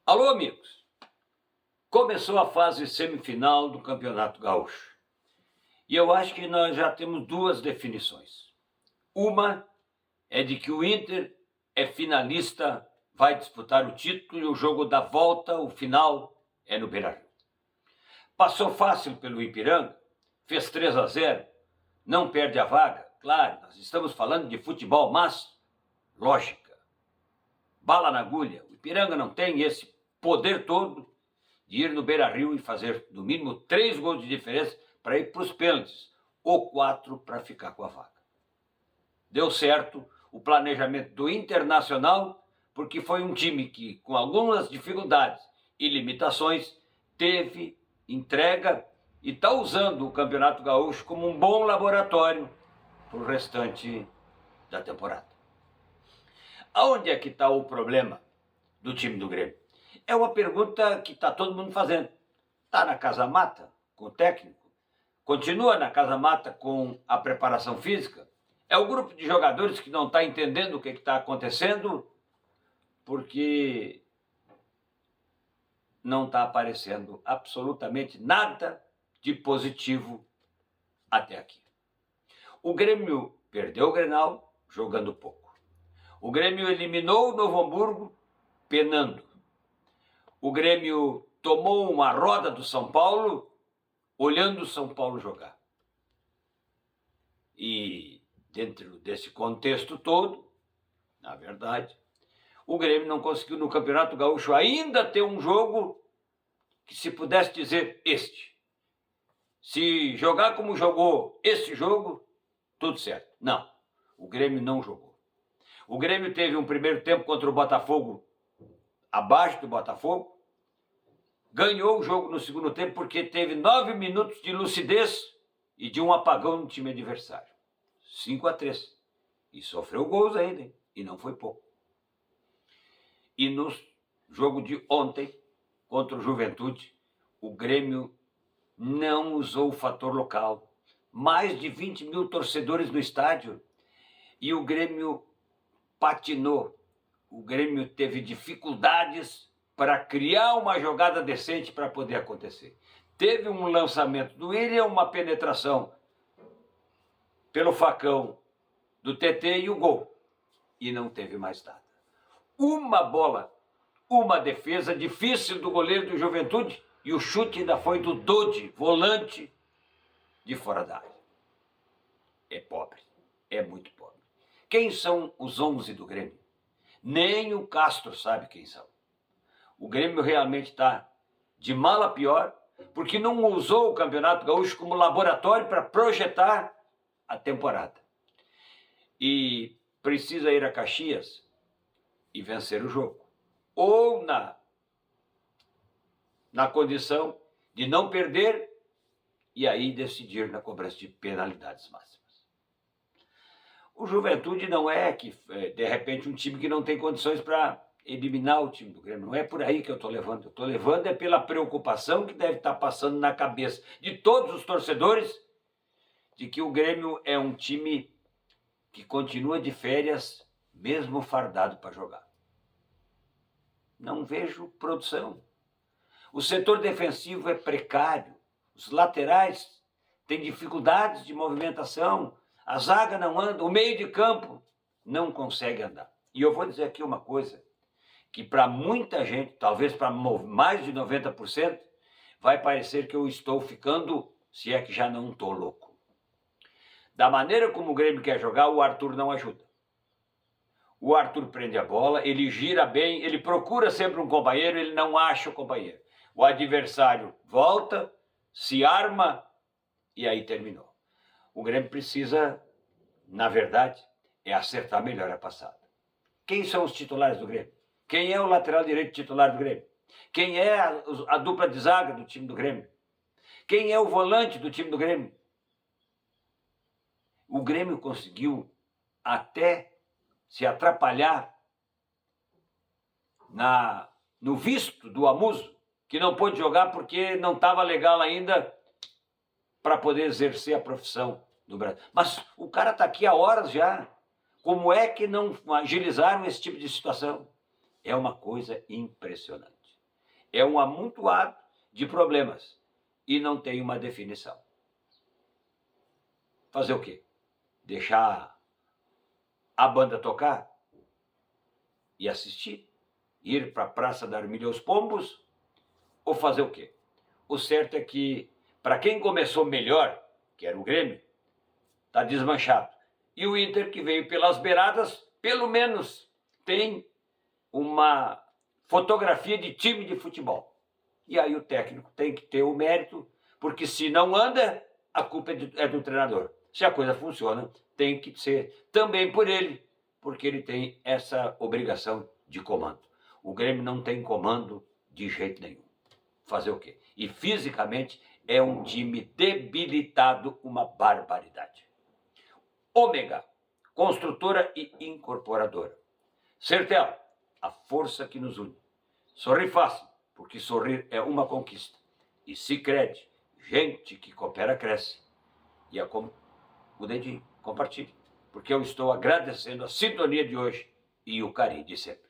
Alô, amigos! Começou a fase semifinal do Campeonato Gaúcho. E eu acho que nós já temos duas definições. Uma é de que o Inter é finalista, vai disputar o título e o jogo da volta, o final, é no Beira-Rio. Passou fácil pelo Ipiranga, fez 3-0, não perde a vaga. Claro, nós estamos falando de futebol, mas lógica. Bala na agulha. O Ipiranga não tem esse poder todo de ir no Beira-Rio e fazer, no mínimo, 3 gols de diferença para ir para os pênaltis, ou 4 para ficar com a vaga. Deu certo o planejamento do Internacional, porque foi um time que, com algumas dificuldades e limitações, teve entrega e está usando o Campeonato Gaúcho como um bom laboratório para o restante da temporada. Aonde é que está o problema do time do Grêmio? É uma pergunta que está todo mundo fazendo. Está na casa mata com o técnico? Continua na casa mata com a preparação física? É o grupo de jogadores que não está entendendo o que está acontecendo porque não está aparecendo absolutamente nada de positivo até aqui. O Grêmio perdeu o Grenal jogando pouco. O Grêmio eliminou o Novo Hamburgo penando. O Grêmio tomou uma roda do São Paulo olhando o São Paulo jogar. E dentro desse contexto todo, na verdade, o Grêmio não conseguiu no Campeonato Gaúcho ainda ter um jogo que se pudesse dizer este. Se jogar como jogou esse jogo, tudo certo. Não, o Grêmio não jogou. O Grêmio teve um primeiro tempo contra o Botafogo abaixo do Botafogo, ganhou o jogo no segundo tempo porque teve 9 minutos de lucidez e de um apagão no time adversário. 5-3. E sofreu gols ainda, hein? E não foi pouco. E no jogo de ontem, contra o Juventude, o Grêmio não usou o fator local. Mais de 20 mil torcedores no estádio e o Grêmio patinou. O Grêmio teve dificuldades para criar uma jogada decente para poder acontecer. Teve um lançamento do William, uma penetração pelo facão do TT e o gol. E não teve mais nada. Uma bola, uma defesa difícil do goleiro do Juventude e o chute ainda foi do Dodi, volante de fora da área. É pobre, é muito pobre. Quem são os 11 do Grêmio? Nem o Castro sabe quem são. O Grêmio realmente está de mal a pior, porque não usou o Campeonato Gaúcho como laboratório para projetar a temporada. E precisa ir a Caxias e vencer o jogo. Ou na condição de não perder e aí decidir na cobrança de penalidades máximas. O Juventude não é que, de repente, um time que não tem condições para eliminar o time do Grêmio. Não é por aí que eu estou levando. Eu estou levando é pela preocupação que deve estar passando na cabeça de todos os torcedores de que o Grêmio é um time que continua de férias, mesmo fardado para jogar. Não vejo produção. O setor defensivo é precário. Os laterais têm dificuldades de movimentação. A zaga não anda, o meio de campo não consegue andar. E eu vou dizer aqui uma coisa, que para muita gente, talvez para mais de 90%, vai parecer que eu estou ficando, se é que já não estou louco. Da maneira como o Grêmio quer jogar, o Arthur não ajuda. O Arthur prende a bola, ele gira bem, ele procura sempre um companheiro, ele não acha o companheiro. O adversário volta, se arma e aí terminou. O Grêmio precisa, na verdade, acertar melhor a passada. Quem são os titulares do Grêmio? Quem é o lateral direito titular do Grêmio? Quem é a dupla de zaga do time do Grêmio? Quem é o volante do time do Grêmio? O Grêmio conseguiu até se atrapalhar no visto do Amuso, que não pôde jogar porque não estava legal ainda para poder exercer a profissão do Brasil. Mas o cara está aqui há horas já. Como é que não agilizaram esse tipo de situação? É uma coisa impressionante. É um amontoado de problemas e não tem uma definição. Fazer o quê? Deixar a banda tocar e assistir? Ir para a Praça da Armília aos Pombos? Ou fazer o quê? O certo é que, para quem começou melhor, que era o Grêmio, está desmanchado. E o Inter, que veio pelas beiradas, pelo menos tem uma fotografia de time de futebol. E aí o técnico tem que ter o mérito, porque se não anda, a culpa é do treinador. Se a coisa funciona, tem que ser também por ele, porque ele tem essa obrigação de comando. O Grêmio não tem comando de jeito nenhum. Fazer o quê? E fisicamente é um time debilitado, uma barbaridade. Ômega, construtora e incorporadora. Sertel, a força que nos une. Sorri fácil, porque sorrir é uma conquista. E Sicredi, gente que coopera cresce. E o dedinho, compartilhe, porque eu estou agradecendo a sintonia de hoje e o carinho de sempre.